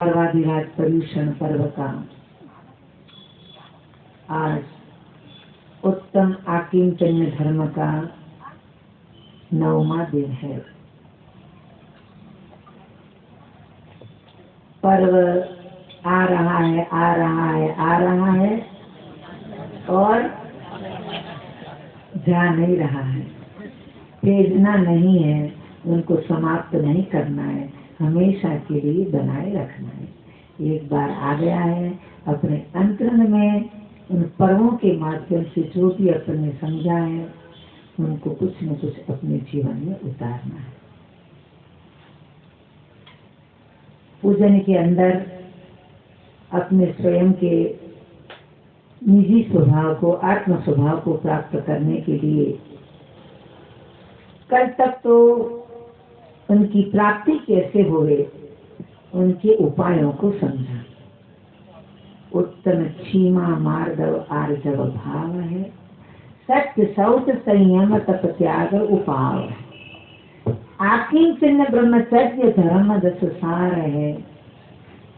पर्वाधिराज पर्यूषण पर्व का आज उत्तम आकिंचन्य धर्म का 9वां दिन है। पर्व आ रहा है और जा नहीं रहा है। भेजना नहीं है, उनको समाप्त नहीं करना है, हमेशा के लिए बनाए रखना है। एक बार आ गया है, अपने अंतरंग में उन पर्वों के माध्यम से जो भी अपने समझा है उनको कुछ न कुछ अपने जीवन में उतारना है। पूजन के अंदर अपने स्वयं के निजी स्वभाव को, आत्म स्वभाव को प्राप्त करने के लिए कल तक तो उनकी प्राप्ति कैसे होवे उनके उपायों को समझा। उत्तम क्षीमा मार्दव आर्जव भाव है, सत्य शौच संयम तप त्याग उपाव है। आकिंचन ब्रह्मचर्य धर्म दस सार है,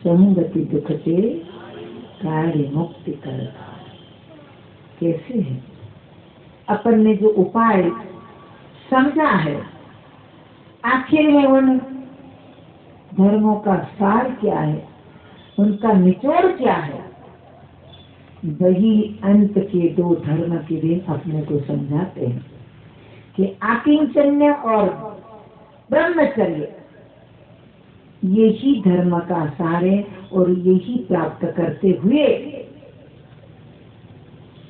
चहुंगति दुख से कार्य मुक्ति करता। कैसे है? अपन ने जो उपाय समझा है, आखिर में उन धर्मों का सार क्या है, उनका निचोड़ क्या है, वही अंत के 2 धर्म के दिन अपने को समझाते हैं कि आकिंचन्य और ब्रह्मचर्य यही धर्म का सार है और यही प्राप्त करते हुए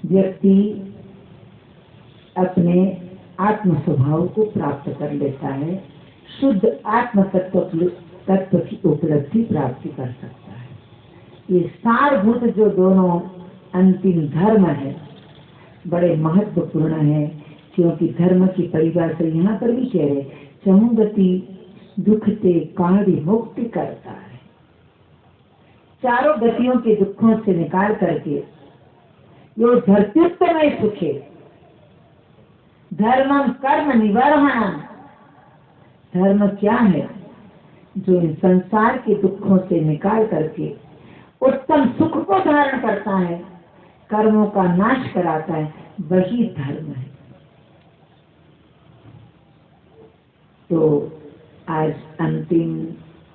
व्यक्ति अपने आत्म स्वभाव को प्राप्त कर लेता है, शुद्ध आत्म तत्व की उपलब्धि प्राप्ति कर सकता है। ये सारभूत जो दोनों अंतिम धर्म है बड़े महत्वपूर्ण है, क्योंकि धर्म की परिभाषा यहाँ पर भी कह रहे, चहुंगति दुख से कार्य मुक्ति करता है। चारों गतियों के दुखों से निकाल करके यो धर्त्युत्तमय सुखे धर्मम कर्म निवारणम। धर्म क्या है? जो इन संसार के दुखों से निकाल करके उत्तम सुख को धारण करता है, कर्मों का नाश कराता है, वही धर्म है। तो आज अंतिम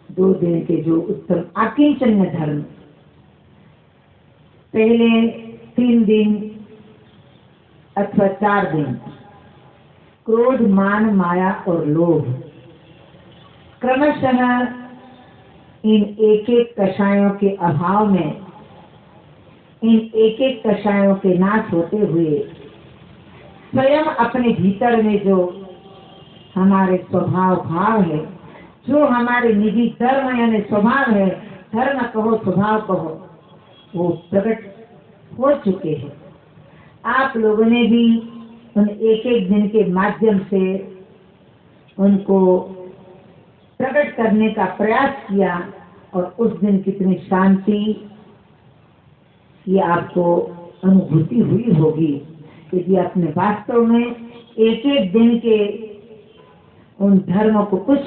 2 दिन के जो उत्तम आकिंचन्य धर्म, पहले 3 दिन अथवा 4 दिन क्रोध मान माया और लोभ क्रमशः इन एक कषायों के अभाव में, इन एक कषायों के नाश होते हुए स्वयं अपने भीतर में जो हमारे स्वभाव भाव है, जो हमारे निजी धर्म यानी स्वभाव है, धर्म कहो स्वभाव कहो, वो प्रकट हो चुके हैं। आप लोगों ने भी उन एक दिन के माध्यम से उनको प्रकट करने का प्रयास किया और उस दिन कितनी शांति की आपको अनुभूति हुई होगी, क्योंकि आपने वास्तव में एक दिन के उन धर्मों को कुछ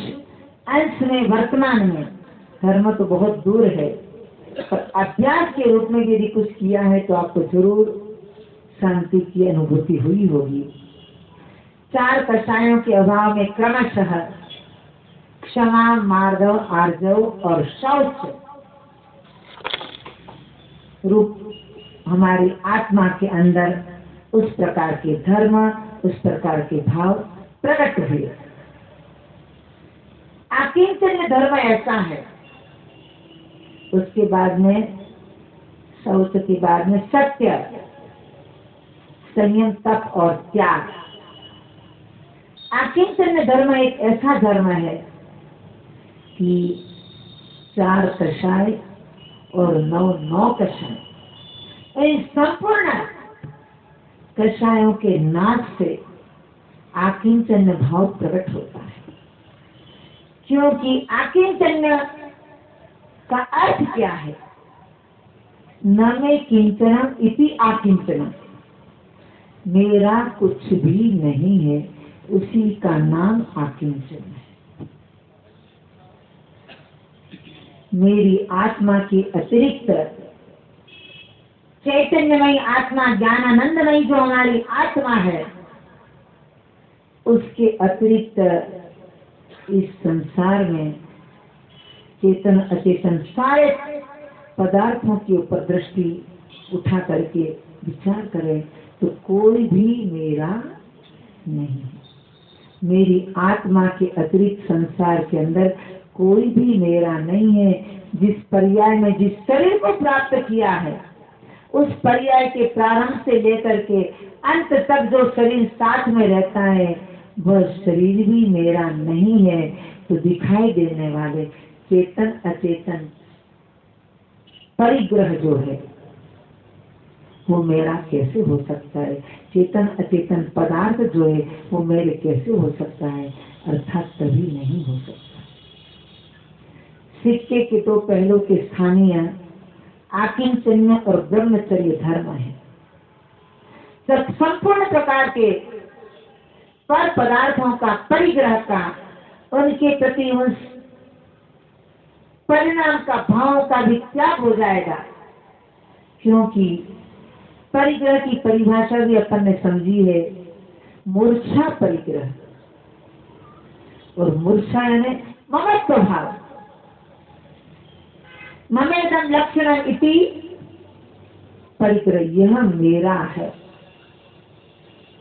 अंश में, वर्तमान में धर्म तो बहुत दूर है, पर अभ्यास के रूप में यदि कुछ किया है तो आपको जरूर शांति की अनुभूति हुई होगी। 4 कषायों के अभाव में क्रमशः क्षमा मार्दव आर्जव और शौच रूप हमारी आत्मा के अंदर उस प्रकार के धर्म, उस प्रकार के भाव प्रकट हुए। आकिंचन्य धर्म ऐसा है। उसके बाद में शौच के बाद में सत्य, संयम, तप और त्याग। आकिंचन्य धर्म एक ऐसा धर्म है कि 4 कषाय और 9 कषाय, इन संपूर्ण कषायों के नाश से आकिंचन्य भाव प्रकट होता है। क्योंकि आकिंचन्य का अर्थ क्या है? न मे किंचनम इति आकिंचनम, मेरा कुछ भी नहीं है, उसी का नाम आकिंचन है। मेरी आत्मा के अतिरिक्त चैतन्यमयी आत्मा, ज्ञानानंदमयी जो हमारी आत्मा है, उसके अतिरिक्त इस संसार में चेतन अचेतन सारे पदार्थों के ऊपर दृष्टि उठा करके विचार करें तो कोई भी मेरा नहीं। मेरी आत्मा के अतिरिक्त संसार के अंदर कोई भी मेरा नहीं है। जिस पर्याय में जिस शरीर को प्राप्त किया है, उस पर्याय के प्रारंभ से लेकर के अंत तक जो शरीर साथ में रहता है, वह शरीर भी मेरा नहीं है। तो दिखाई देने वाले चेतन अचेतन परिग्रह जो है वो मेरा कैसे हो सकता है? चेतन अचेतन पदार्थ जो है वो मेरे कैसे हो सकता है? अर्थात कभी नहीं हो सकता। सिक्के के दो पहलू के स्थानीय आकिंचन्य और ब्रह्मचर्य धर्म है। संपूर्ण प्रकार के पर पदार्थों का परिग्रह का, उनके प्रति उस परिणाम का भाव का भी त्याग हो जाएगा, क्योंकि परिग्रह की परिभाषा भी अपन ने समझी है, मूर्छा परिग्रह। और मूर्छा यानी ममत्व भाव, ममेदम लक्षणम इति परिग्रह, यह मेरा है।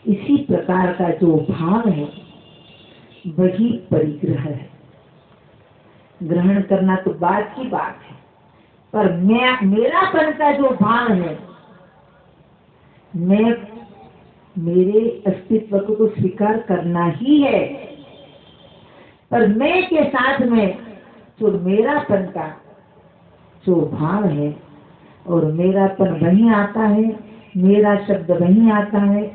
इसी प्रकार का जो भाव है वही परिग्रह है। ग्रहण करना तो बात की बात है, पर मेरापन का जो भाव है, मैं मेरे अस्तित्व को तो स्वीकार करना ही है, पर मैं के साथ में जो मेरापन का जो भाव है, और मेरापन वहीं आता है, मेरा शब्द वहीं आता है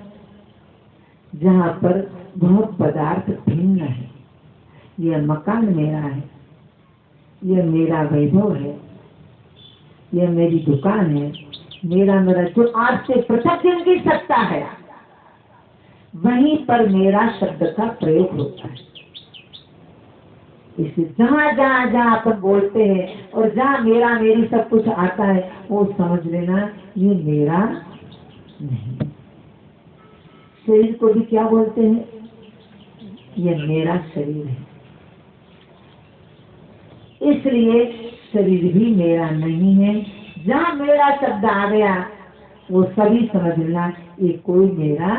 जहाँ पर वह पदार्थ भिन्न है। यह मकान मेरा है, यह मेरा वैभव है, यह मेरी दुकान है, मेरा जो आज से पृथक दिन की सत्ता है, वहीं पर मेरा शब्द का प्रयोग होता है। इसलिए जहाँ जहाँ अपन बोलते हैं और जहाँ मेरा मेरी सब कुछ आता है, वो समझ लेना ये मेरा नहीं। शरीर को भी क्या बोलते हैं? ये मेरा शरीर है। इसलिए शरीर भी मेरा नहीं है। जहाँ मेरा शब्द आ गया वो सभी समझ लेना ये कोई मेरा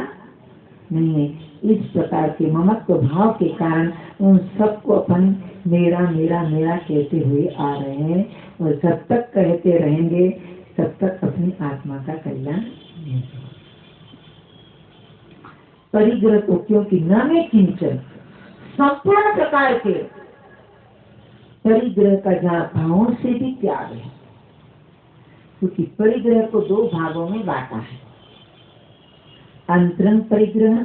नहीं है। इस प्रकार के ममत्व भाव के कारण उन सबको अपन मेरा मेरा मेरा कहते हुए आ रहे हैं, और जब तक कहते रहेंगे तब तक अपनी आत्मा का कल्याण नहीं होगा। परिग्रह को क्योंकि न में किंचन संपूर्ण प्रकार के परिग्रह का जहाँ भावों से भी त्याग है, क्योंकि परिग्रह को दो भागों में बांटा है, अंतरंग परिग्रह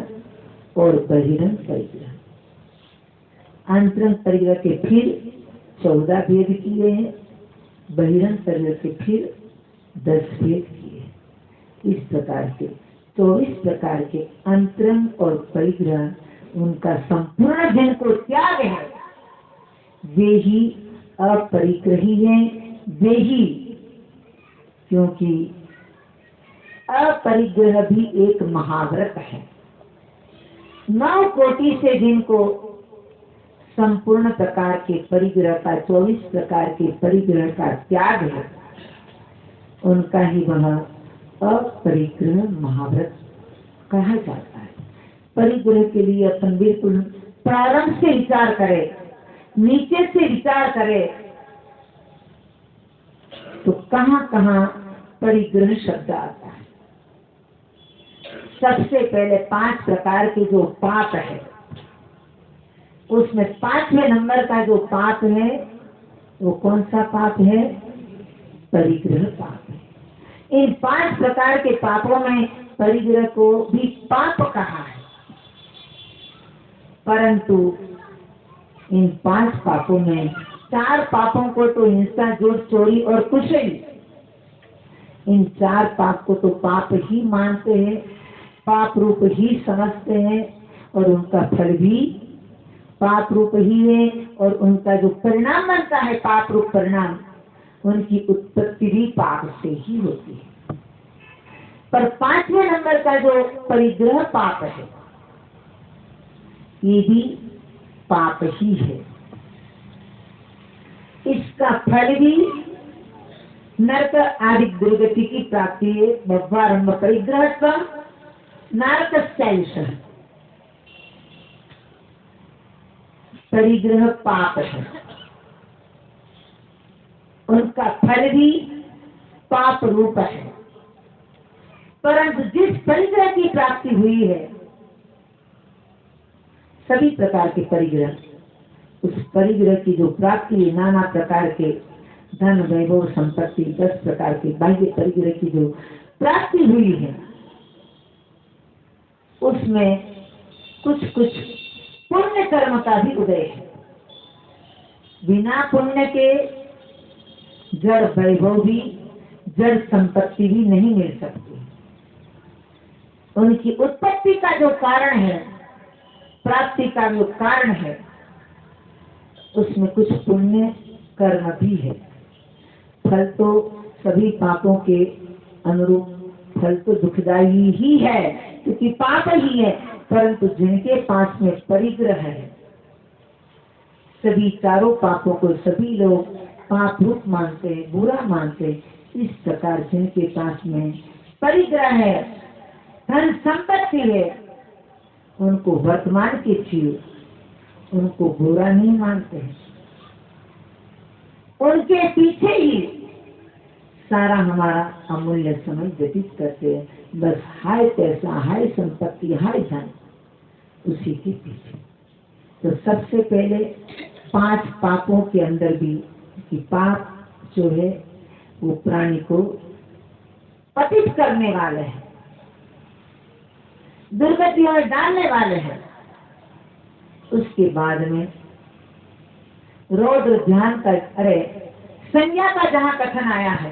और बहिरंग परिग्रह। अंतरंग परिग्रह के फिर 14 भेद किए हैं, बहिरंग परिग्रह के फिर 10 भेद किए। इस प्रकार के 24 प्रकार के अंतरंग और परिग्रह, उनका संपूर्ण जिनको त्याग है वे ही अपरिग्रही हैं। वे ही, क्योंकि अपरिग्रह भी एक महाव्रत है। 9 कोटि से जिनको संपूर्ण प्रकार के परिग्रह का, 24 प्रकार के परिग्रह का त्याग है, उनका ही वह अपरिग्रह महाव्रत कहा जाता है। परिग्रह के लिए अपन बिल्कुल प्रारंभ से विचार करें, नीचे से विचार करें तो कहाँ कहाँ परिग्रह शब्द आता है। सबसे पहले 5 प्रकार के जो पाप है, उसमें 5वें नंबर का जो पाप है वो कौन सा पाप है? परिग्रह पाप है। इन 5 प्रकार के पापों में परिग्रह को भी पाप कहा है, परंतु इन 5 पापों में 4 पापों को तो हिंसा, झूठ, चोरी और कुशली, इन 4 पाप को तो पाप ही मानते हैं, पाप रूप ही समझते हैं, और उनका फल भी पाप रूप ही है और उनका जो परिणाम बनता है पाप रूप परिणाम, उनकी उत्पत्ति भी पाप से ही होती है। पर 5वें नंबर का जो परिग्रह पाप है, ये भी पाप ही है। इसका फल भी नरक आदि दुर्गति की प्राप्ति है। बह्वारंभ परिग्रह नारक परिग्रह पाप है, उनका फल भी पाप रूप है। परंतु जिस परिग्रह की प्राप्ति हुई है, सभी प्रकार के परिग्रह, उस परिग्रह की जो प्राप्ति है, नाना प्रकार के धन वैभव संपत्ति 10 प्रकार के बाह्य परिग्रह की जो प्राप्ति हुई है, उसमें कुछ कुछ पुण्य कर्म का भी उदय है। बिना पुण्य के जड़ वैभव भी, जड़ संपत्ति भी नहीं मिल सकती। उनकी उत्पत्ति का जो कारण है, प्राप्ति का जो कारण है, उसमें कुछ पुण्य कर्म भी है। फल तो सभी पापों के अनुरूप फल तो दुखदायी ही है, क्योंकि पाप ही है। परंतु जिनके पास में परिग्रह है, सभी चारों पापों को सभी लोग पाप रूप मानते हैं, बुरा मानते हैं। इस प्रकार जिनके पास में परिग्रह है, धन संपत्ति है, उनको वर्तमान के जीव उनको बुरा नहीं मानते हैं। उनके पीछे ही सारा हमारा अमूल्य समय व्यतीत करते हैं। बस हाय पैसा, हाय संपत्ति, हाय धन, उसी के पीछे। तो सबसे पहले 5 पापों के अंदर भी कि पाप जो है वो प्राणी को पतित करने वाले हैं, दुर्गतियों में डालने वाले हैं। उसके बाद में रौद्र ध्यान का, संज्ञा का जहां कथन आया है,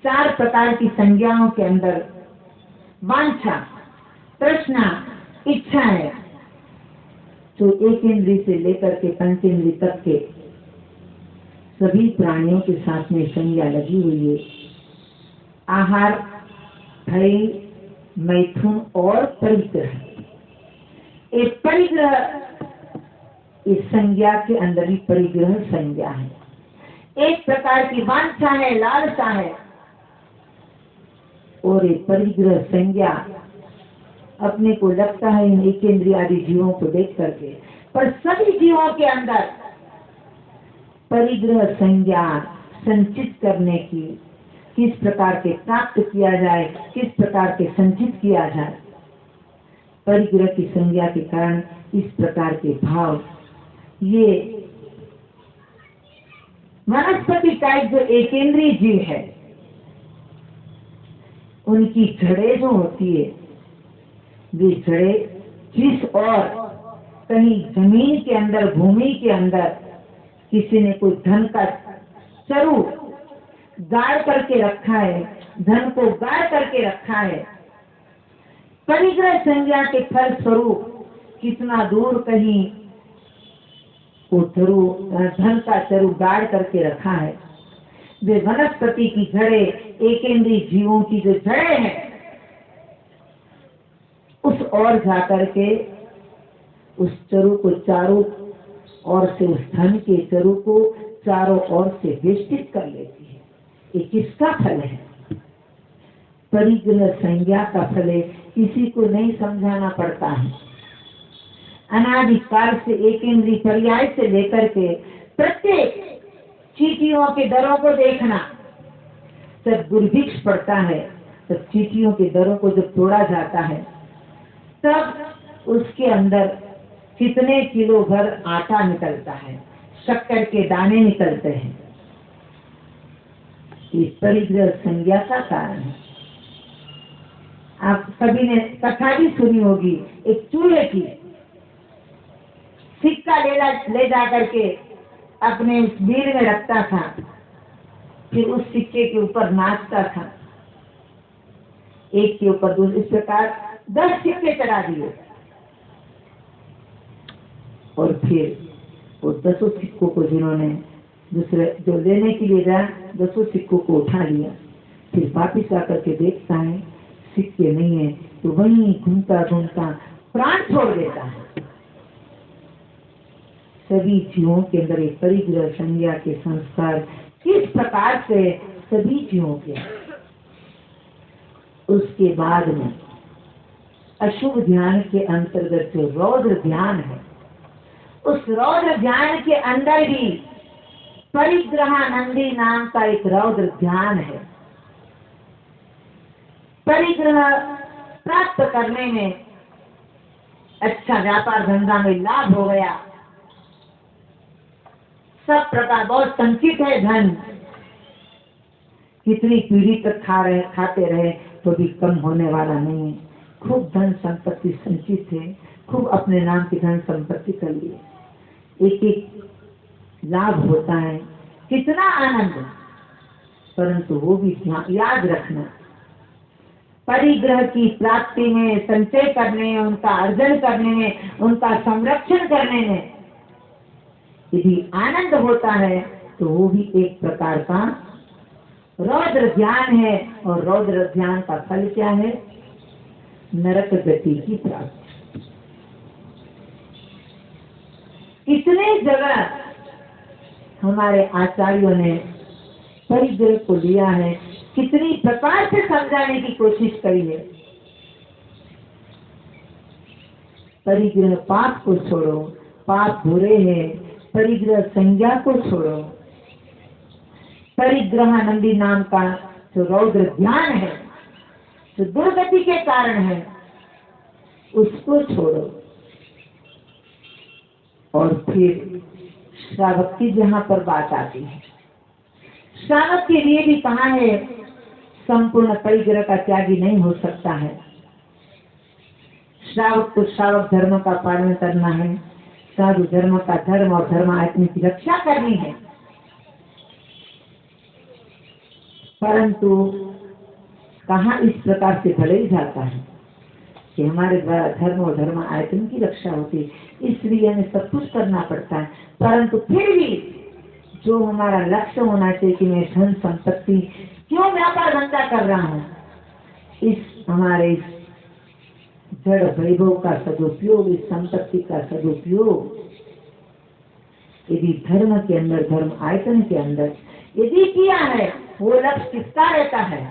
4 प्रकार की संज्ञाओं के अंदर वांछा, तृष्णा, इच्छा है, जो 1 इंद्रिय से लेकर के 5 इंद्रिय तक के सभी प्राणियों के साथ में संज्ञा लगी हुई है। आहार, भय, मैथुन और परिग्रह। एक परिग्रह, इस संज्ञा के अंदर ही परिग्रह संज्ञा है। एक प्रकार की वांछा है, लालसा है, और एक परिग्रह संज्ञा अपने को लगता है इन 1 इंद्रिय आदि जीवों को देख करके, पर सभी जीवों के अंदर परिग्रह संज्ञा संचित करने की, किस प्रकार के प्राप्त किया जाए, किस प्रकार के संचित किया जाए, परिग्रह की संज्ञा के कारण इस प्रकार के भाव, ये वनस्पति टाइप जो एकेंद्रीय जीव है, उनकी जड़ें जो होती है, वे जड़ें जिस और कहीं जमीन के अंदर, भूमि के अंदर किसी ने कोई धन का चरु गाड़ करके रखा है, धन को गाड़ करके रखा है, परिग्रह संज्ञा के फल स्वरूप कितना दूर कहीं वो चरु, धन का चरु गाड़ करके रखा है। वे वनस्पति की जड़ें, एकेंद्रीय जीवों की जो जड़ें हैं, उस ओर जाकर के उस चरु को चारों ओर से, उस धन के चरु को चारों ओर से वेष्टित कर लेती है। ये किसका फल है? परिग्रह संज्ञा का फल है। किसी को नहीं समझाना पड़ता है। अनादिकाल से एकेंद्रीय पर्याय से लेकर के प्रत्येक चींटियों के दरों को देखना। जब दुर्भिक्ष पड़ता है, तब चींटियों के दरों को जब तोड़ा जाता है, तब उसके अंदर कितने किलो भर आटा निकलता है, शक्कर के दाने निकलते हैं। इस परिग्रह संज्ञा का कारण है। आप सभी ने कथा भी सुनी होगी, एक चूहे की सिक्का ले जा करके अपने उस बीड़ में रखता था, फिर उस सिक्के के ऊपर नाचता था, एक के ऊपर दूसरे, इस प्रकार 10 सिक्के चढ़ा दिए। और फिर वो 10 सिक्कों को जिन्होंने दूसरे जो लेने के लिए गया 10 सिक्कों को उठा लिया, फिर वापिस आकर के देखता है सिक्के नहीं है, तो वहीं घूमता घूमता प्राण छोड़ देता है। सभी जीवों के अंदर एक परिग्रह संज्ञा के संस्कार किस प्रकार से सभी जीवों के, उसके बाद में अशुभ ध्यान के अंतर्गत जो रौद्र ध्यान है, उस रौद्र ध्यान के अंदर भी परिग्रहानंदी नाम का एक रौद्र ध्यान है। परिग्रह प्राप्त करने में अच्छा व्यापार धंधा में लाभ हो गया, सब प्रकार बहुत संचित है धन, कितनी पीढ़ी तक खाते रहे तो भी कम होने वाला नहीं है। खूब धन संपत्ति संचित है, खूब अपने नाम की धन संपत्ति कर लिए, एक एक लाभ होता है, कितना आनंद। परंतु वो भी याद रखना, परिग्रह की प्राप्ति में, संचय करने में, उनका अर्जन करने में, उनका संरक्षण करने में यदि आनंद होता है तो वो भी एक प्रकार का रौद्र ध्यान है। और रौद्र ध्यान का फल क्या है? नरक गति की प्राप्ति। कितने जगह हमारे आचार्यों ने परिग्रह को लिया है, कितनी प्रकार से समझाने की कोशिश करी है। परिग्रह पाप को छोड़ो, पाप बुरे हैं, परिग्रह संज्ञा को छोड़ो, परिग्रहानंदी नाम का जो रौद्र ध्यान है, जो दुर्गति के कारण है, उसको छोड़ो। और फिर श्रावक की जहां पर बात आती है, श्रावक के लिए भी कहा है संपूर्ण परिग्रह का त्यागी नहीं हो सकता है। श्रावक को श्रावक धर्म का पालन करना है, साधु धर्म का धर्म और धर्म आत्मा की रक्षा करनी है। परंतु कहाँ इस प्रकार से भले ही जाता है कि हमारे द्वारा धर्म और धर्म आयतन की रक्षा होती है, इसलिए हमें सब कुछ करना पड़ता है। परंतु फिर भी जो हमारा लक्ष्य होना चाहिए कि मैं धन संपत्ति क्यों व्यापार धंधा कर रहा हूँ, इस हमारे इस जड़ वैभव का सदुपयोग, इस संपत्ति का सदुपयोग यदि धर्म के अंदर, धर्म आयतन के अंदर यदि किया है, वो लक्ष्य किसका रहता है?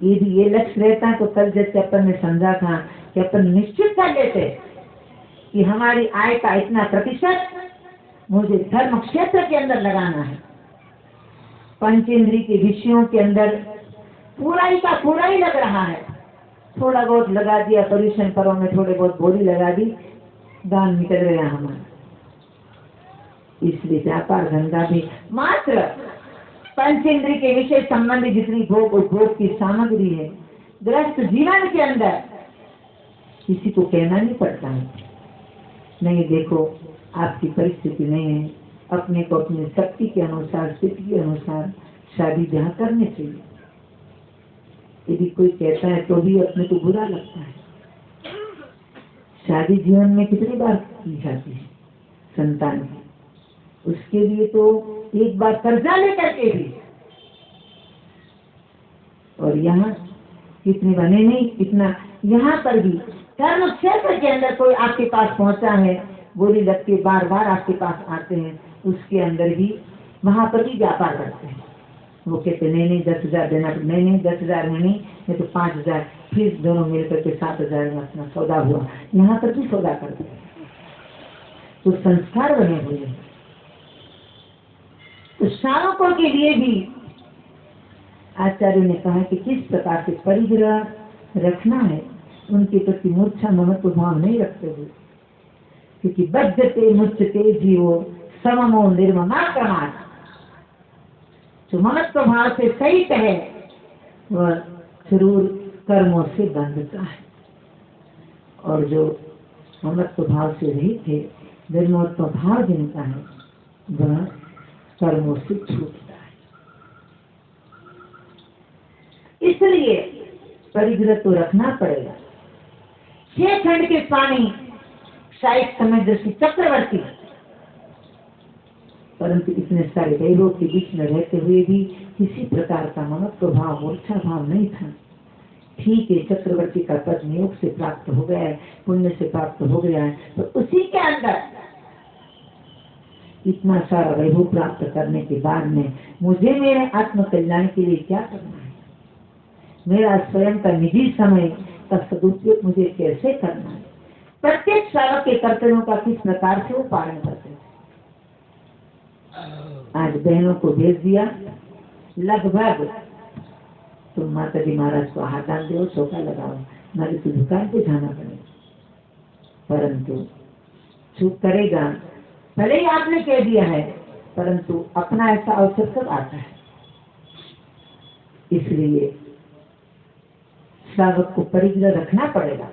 यदि ये लक्ष्य रहता है तो कल जैसे अपन ने समझा था कि अपन निश्चित कर लेते कि हमारी आय का इतना प्रतिशत मुझे धर्म क्षेत्र के अंदर लगाना है। पंचेंद्रिय के विषयों के अंदर पूरा ही का पूरा ही लग रहा है, थोड़ा बहुत लगा दिया, पर्यूषण पर्व में थोड़े बहुत बोली लगा दी, दान निकल गया हमारा। इसलिए व्यापार धंधा भी मात्र पंचेंद्रिय के विषय संबंधी जितनी भोग उपभोग की सामग्री है, गृहस्थ जीवन के अंदर किसी को कहना नहीं पड़ता है, नहीं देखो आपकी परिस्थिति नहीं है, अपने को अपनी शक्ति के अनुसार, स्थिति के अनुसार शादी ब्याह करने चाहिए। यदि कोई कहता है तो भी अपने को बुरा लगता है। शादी जीवन में कितनी बार की जाती है संतान की, उसके लिए तो एक बार कर्जा लेकर के भी, और यहाँ कितने बने नहीं, इतना यहाँ पर भी धर्म क्षेत्र के अंदर कोई आपके पास पहुंचा है, बोली लगती है, बार बार आपके पास आते हैं, उसके अंदर भी वहां पर भी व्यापार करते हैं। वो कहते नहीं 10,000 देना, नहीं 10,000 नहीं तो 5,000, फिर दोनों मिलकर के 7,000 में अपना सौदा हुआ, यहाँ पर भी सौदा करते हैं। तो संस्कार बने हुए हैं। तो श्रावकों के लिए भी आचार्य ने कहा कि किस प्रकार से परिग्रह रखना है, उनके प्रति मूर्छा महत्व भाव नहीं रखते हुए, क्योंकि बद्धते मुच्यते जीवो सममो निर्ममा क्रमात्, जो ममत्व भाव से सहित है वह जरूर कर्मों से बंधता है, और जो ममत्व भाव से रहित है, निर्ममत्व भाव जिनका है, वह कर्मों से छूटता है। इसलिए परिग्रह तो रखना पड़ेगा। 6 खंड के पानी शायद समय दृष्टि चक्रवर्ती, परंतु इतने सारे वैभव के बीच में रहते हुए भी किसी प्रकार का ममत्व भाव, मूर्छा भाव नहीं था। ठीक है, चक्रवर्ती का पद नियोग से प्राप्त हो गया है, पुण्य से प्राप्त हो गया है, तो उसी के अंदर इतना सारा वैभव प्राप्त करने के बाद में मुझे मेरे आत्म कल्याण के लिए क्या करना है, मेरा स्वयं का निजी समय का सदुपयोग मुझे कैसे करना है। प्रत्येक श्रावक के कर्तव्यों का किस प्रकार से वो पालन करते थे। आज बहनों को भेज दिया, लगभग तुम माता जी महाराज को हाथ डाल दो, चौका लगाओ, हमारी तो दुकान पे जाना पड़ेगा, परंतु चुप करेगा। भले ही आपने कह दिया है, परंतु अपना ऐसा अवसर कब आता है। इसलिए श्रावक को परिग्रह रखना पड़ेगा,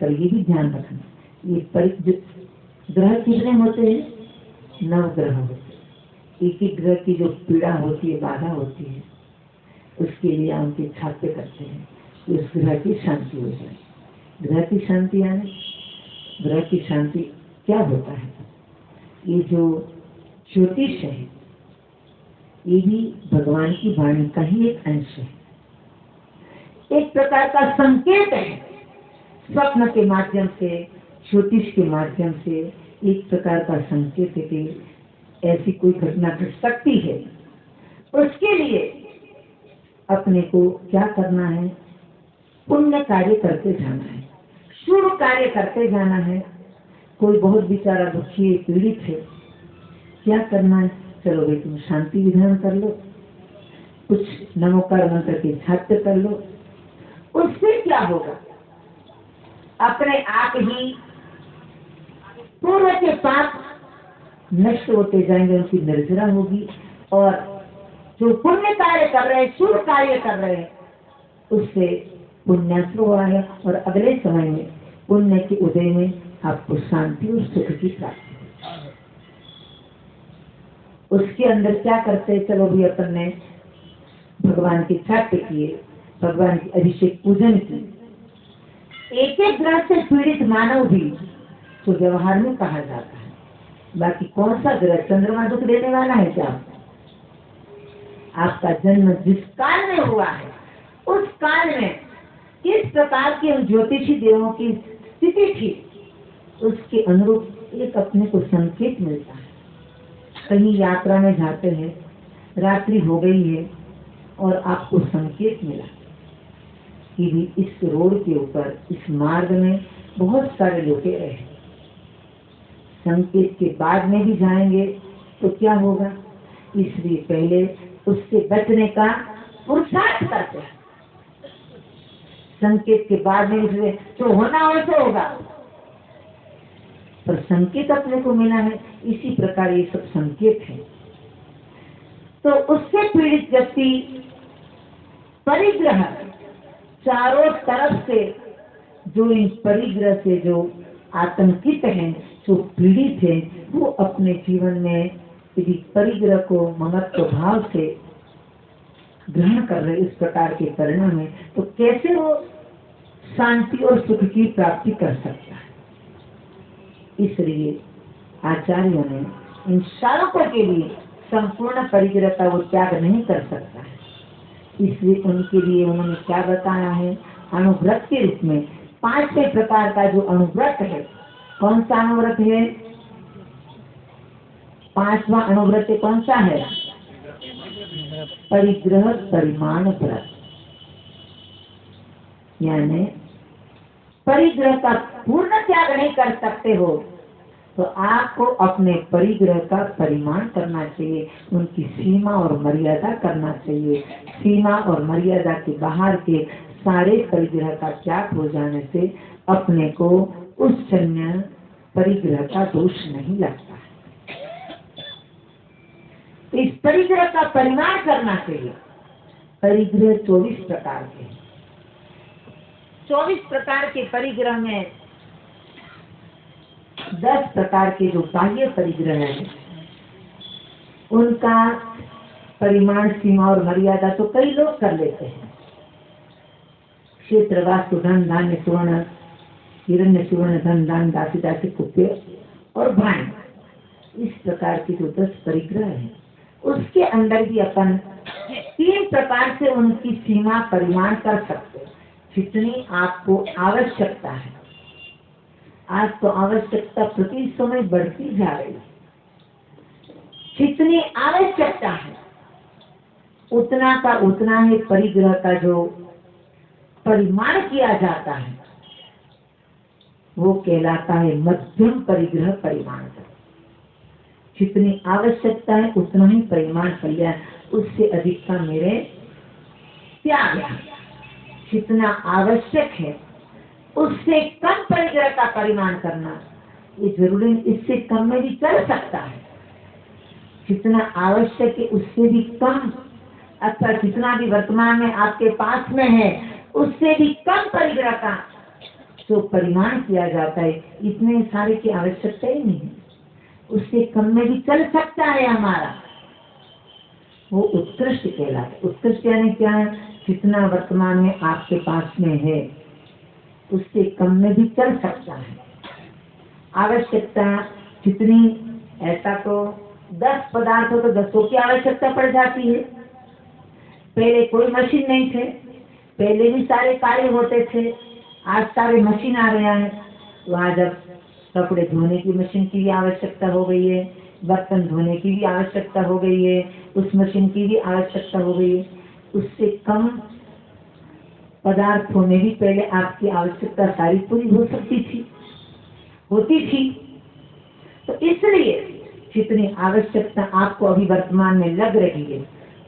पर ये भी ध्यान रखना, ये ग्रह कितने होते हैं, 9 ग्रह होते हैं। एक एक ग्रह की जो पीड़ा होती है, बाधा होती है, उसके लिए उनके छापे करते हैं कि उस ग्रह की शांति हो जाए। ग्रह की शांति यानी ग्रह की शांति क्या होता है, ये जो ज्योतिष है ये भी भगवान की वाणी का ही एक अंश है, एक प्रकार का संकेत है। स्वप्न के माध्यम से, ज्योतिष के माध्यम से एक प्रकार का संकेत है कि ऐसी कोई घटना घट सकती है। उसके लिए अपने को क्या करना है, पुण्य कार्य करते जाना है, शुभ कार्य करते जाना है। कोई बहुत बेचारा दुखी पीड़ित है, क्या करना है, चलो भाई तुम शांति विधान कर लो, कुछ नमोकार मंत्र के छात्र कर लो। उससे क्या होगा, अपने आप ही पूर्व के पाप नष्ट होते जाएंगे, उनकी निर्जरा होगी, और जो पुण्य कार्य कर रहे हैं, शुभ कार्य कर रहे हैं, उससे पुण्याश्रय हुआ है, और अगले समय में पुण्य के उदय में आपको शांति और सुख की प्राप्ति। उसके अंदर क्या करते हैं, चलो भी अपन ने भगवान के छात्र किए, भगवान की अभिषेक पूजन की, एक एक ग्रह से पीड़ित मानव भी तो व्यवहार में कहा जाता है। बाकी कौन सा ग्रह चंद्रमा दुख देने वाला है क्या? आपका जन्म जिस काल में हुआ है, उस काल में किस प्रकार के ज्योतिषी देवों की स्थिति थी, उसके अनुरूप एक अपने को संकेत मिलता है। कहीं यात्रा में जाते हैं, रात्रि हो गई है और आपको संकेत मिला कि भी इस रोड के ऊपर, इस मार्ग में बहुत सारे लुटेरे हैं। संकेत के बाद में भी जाएंगे तो क्या होगा, इसलिए पहले उससे बचने का पुरुषार्थ करते हैं। संकेत के बाद में इसलिए जो होना हो तो होगा, पर संकेत अपने को मिला है, इसी प्रकार ये सब संकेत है। तो उससे पीड़ित व्यक्ति परिग्रह, चारों तरफ से जो इन परिग्रह से जो आतंकित हैं, जो पीड़ित हैं, वो अपने जीवन में यदि परिग्रह को ममत्व भाव से ग्रहण कर रहे इस प्रकार के परिणाम है, तो कैसे वो शांति और सुख की प्राप्ति कर सकता है। इसलिए आचार्यों ने इन श्रावकों के लिए संपूर्ण परिग्रह का वो त्याग नहीं कर सकता है, इसलिए उनके लिए उन्होंने क्या बताया है, अनुव्रत के रूप में 5वें प्रकार का जो अनुव्रत है। कौन सा अनुव्रत है? 5वां अनुव्रत कौन सा है? परिग्रह परिमाण व्रत, यानी परिग्रह का पूर्ण त्याग नहीं कर सकते हो तो आपको अपने परिग्रह का परिमाण करना चाहिए, उनकी सीमा और मर्यादा करना चाहिए। सीमा और मर्यादा के बाहर के सारे परिग्रह का त्याग हो जाने से अपने को उस जन्य परिग्रह का दोष नहीं लगता। तो इस परिग्रह का परिमाण करना चाहिए। परिग्रह 24 प्रकार के, 24 प्रकार के परिग्रह में 10 प्रकार के जो बाह्य परिग्रह है, उनका परिमाण, सीमा और मर्यादा तो कई लोग कर लेते हैं। क्षेत्र, वास्तु, धन, धान्य, स्वर्ण, हिरण्य सुवर्ण धन दान दासी दासी कुप्य और भाई, इस प्रकार के जो 10 परिग्रह हैं उसके अंदर भी अपन 3 प्रकार से उनकी सीमा परिमाण कर सकते हैं, जितनी आपको आवश्यकता है। आज तो आवश्यकता प्रति समय बढ़ती जा रही है। जितनी आवश्यकता है उतना का उतना ही परिग्रह का जो परिमाण किया जाता है वो कहलाता है मध्यम परिग्रह परिमाण का। जितनी आवश्यकता है उतना ही परिमाण कर लिया, उससे अधिक का मेरे त्याग है। जितना आवश्यक है उससे कम परिग्रह का परिमाण करना ये जरूरी, इससे कम में भी कर सकता है। जितना आवश्यक है उससे भी कम, अथवा जितना भी वर्तमान में आपके पास में है उससे भी कम परिग्रह का जो परिमाण किया जाता है, इतने सारे की आवश्यकता ही नहीं है, उससे कम में भी चल सकता है हमारा, वो उत्कृष्ट कहलाता है। उत्कृष्ट यानी क्या है? जितना वर्तमान में आपके पास में है उससे कम में भी चल सकता है। आवश्यकता जितनी, ऐसा तो 10 पदार्थ हो तो 10 की आवश्यकता पड़ जाती है। पहले कोई मशीन नहीं थे, पहले भी सारे कार्य होते थे, आज सारे मशीन आ रहे हैं। वहाँ जब कपड़े धोने की मशीन की भी आवश्यकता हो गई है, बर्तन धोने की भी आवश्यकता हो गई है, उस मशीन की भी आवश्यकता हो गई है। उससे कम पदार्थों में भी पहले आपकी आवश्यकता सारी पूरी हो सकती थी, होती थी। तो इसलिए जितनी आवश्यकता आपको अभी वर्तमान में लग रही है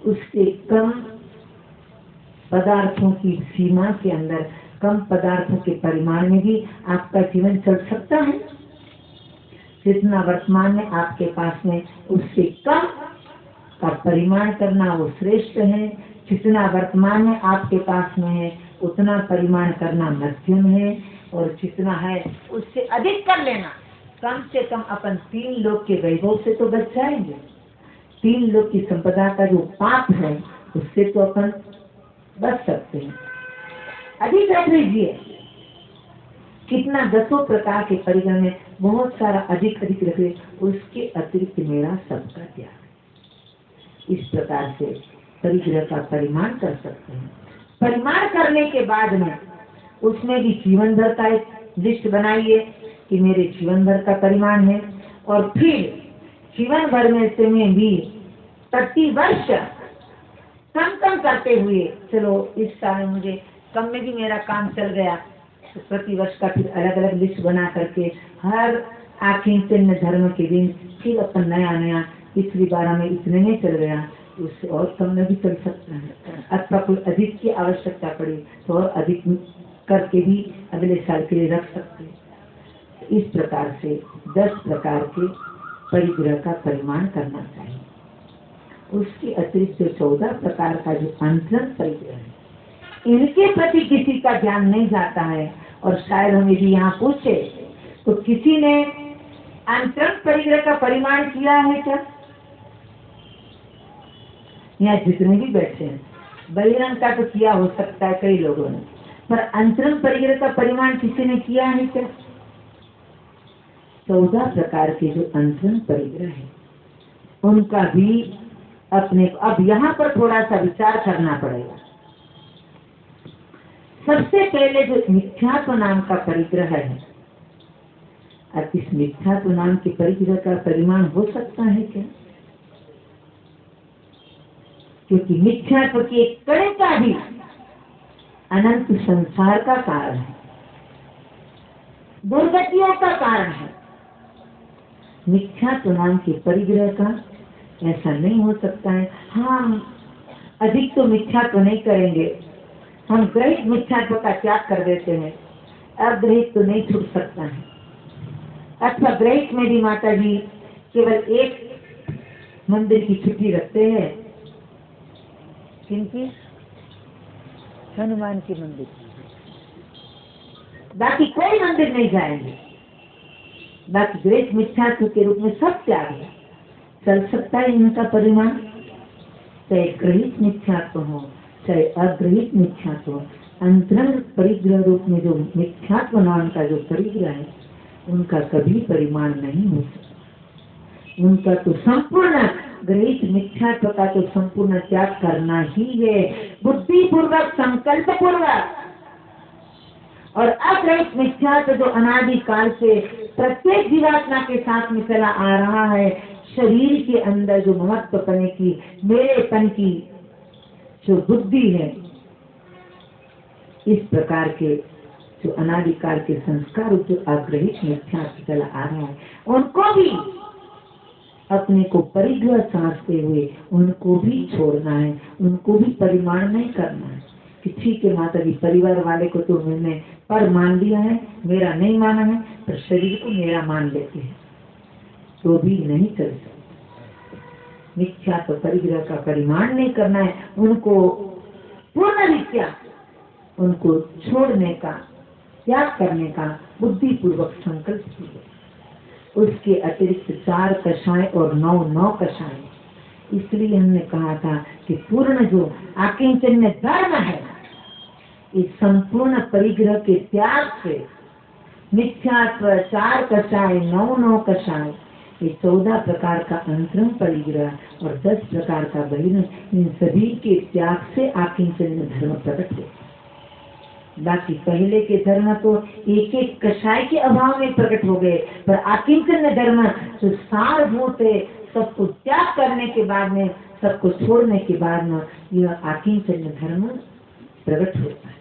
उससे कम पदार्थों की सीमा के अंदर, कम पदार्थों के परिमाण में भी आपका जीवन चल सकता है। जितना वर्तमान में आपके पास में उससे कम का परिमाण करना वो श्रेष्ठ है। जितना वर्तमान में आपके पास में है उतना परिमाण करना मध्यम है, और जितना है उससे अधिक कर लेना। कम से कम अपन 3 लोक के वैभव से तो बच जाएंगे। 3 लोक की संपदा का जो पाप है उससे तो अपन बच सकते हैं। अधिक रख लीजिए, कितना 10 प्रकार के परिग्रह में बहुत सारा अधिक अधिक रखे, उसके अतिरिक्त मेरा सबका त्याग। इस प्रकार से परिग्रह का परिमाण कर सकते हैं। परिमाण करने के बाद में उसमें भी जीवन भर का एक लिस्ट बनाइए कि मेरे जीवन भर का परिमाण है, और फिर जीवन भर में से में भी प्रति वर्ष कम कम करते हुए, चलो इस साल मुझे कम में भी मेरा काम चल गया, तो प्रति वर्ष का फिर अलग अलग लिस्ट बना करके हर आखिरी चिन्ह धर्म के दिन फिर अपन नया नया, पिछली बार हमें इतने में चल गया, उससे और कम में भी चल सकता है। अथवा कोई अधिक की आवश्यकता पड़ी तो और अधिक करके भी अगले साल के लिए रख सकते हैं। इस प्रकार से 10 प्रकार के परिग्रह का परिमाण करना चाहिए। उसके अतिरिक्त 14 प्रकार का जो अंतरंग परिग्रह है, इनके प्रति किसी का ध्यान नहीं जाता है। और शायद हम यदि यहाँ पूछे तो किसी ने अंतरंग परिग्रह का परिमाण किया है क्या? यहाँ जितने भी बैठे हैं, बहिरंग का तो किया हो सकता है कई लोगों ने, पर अंतरंग परिग्रह का परिमाण किसी ने किया है क्या? 14 प्रकार के जो अंतरंग परिग्रह है उनका भी अपने, अब यहाँ पर थोड़ा सा विचार करना पड़ेगा। सबसे पहले जो मिथ्यात्व नाम का परिग्रह है, अब इस मिथ्यात्व नाम के परिग्रह का परिमाण हो सकता है क्या? क्योंकि मिथ्यात्व की एक कड़े का भी अनंत संसार का कारण है, दुर्गतियों का कारण है। मिथ्यात्व नाम के परिग्रह का ऐसा नहीं हो सकता है। हाँ, अधिक तो मिथ्यात्व नहीं करेंगे, हम ग्रहित मिथ्यात्व का त्याग कर देते हैं, अग्रहित तो नहीं छूट सकता है। अथवा ग्रहित में भी माता जी केवल एक मंदिर की छुट्टी रखते हैं, किनकी? हनुमान की मंदिर, बाकी कोई मंदिर नहीं जाएंगे। बाकी ग्रहित मिथ्यात्व के रूप में सब त्याग है। चल सकता है इनका परिमाण, चाहे ग्रहित मिथ्यात्व हो चाहे अग्रहित मिथ्यात्व हो, अंतरंग परिग्रह रूप में जो मिथ्यात्व नाम का जो परिग्रह है, उनका कभी परिमाण नहीं हो सकता। उनका तो संपूर्ण ग्रहित मिथ्यात्व का तो संपूर्ण त्याग करना ही है, बुद्धि पूर्वक, संकल्प पूर्वक। और अग्रहित मिथ्यात्व जो अनादि काल से प्रत्येक जीवात्मा के साथ में चला आ रहा है, शरीर के अंदर जो महत्वपने की, मेरेपन की जो बुद्धि है, इस प्रकार के जो अनादिकाल के संस्कार जो अग्रहित मिथ्यात्व चला आ रहा है, उनको भी अपने को परिग्रह समझते हुए उनको भी छोड़ना है, उनको भी परिमाण नहीं करना है कि ठीक है माता जी, परिवार वाले को तो मैंने पर मान लिया है, मेरा नहीं माना है, पर शरीर को मेरा मान लेते हैं, तो भी नहीं चल सकता। मिथ्यात्व परिग्रह का परिमाण नहीं करना है, उनको पूर्ण रीत्या उनको छोड़ने का, त्याग करने का बुद्धिपूर्वक, संकल्प पूर्वक। उसके अतिरिक्त 4 कषाय और 9 कषाय। इसलिए हमने कहा था कि पूर्ण जो आकिंचन्य धर्म है, इस संपूर्ण परिग्रह के त्याग से मिथ्यात्व, 4 कषाय, 9 कषाय, ये 14 प्रकार का अंतरंग परिग्रह और 10 प्रकार का बहिर्मुख, इन सभी के त्याग से आकिंचन्य धर्म प्रकट होता है। बाकी पहले के धर्म तो एक एक कषाय के अभाव में प्रकट हो गए, पर आकिंचन्य धर्म जो सारभूत है, सबको त्याग करने के बाद में, सबको छोड़ने के बाद में, यह आकिंचन्य धर्म प्रकट होता है।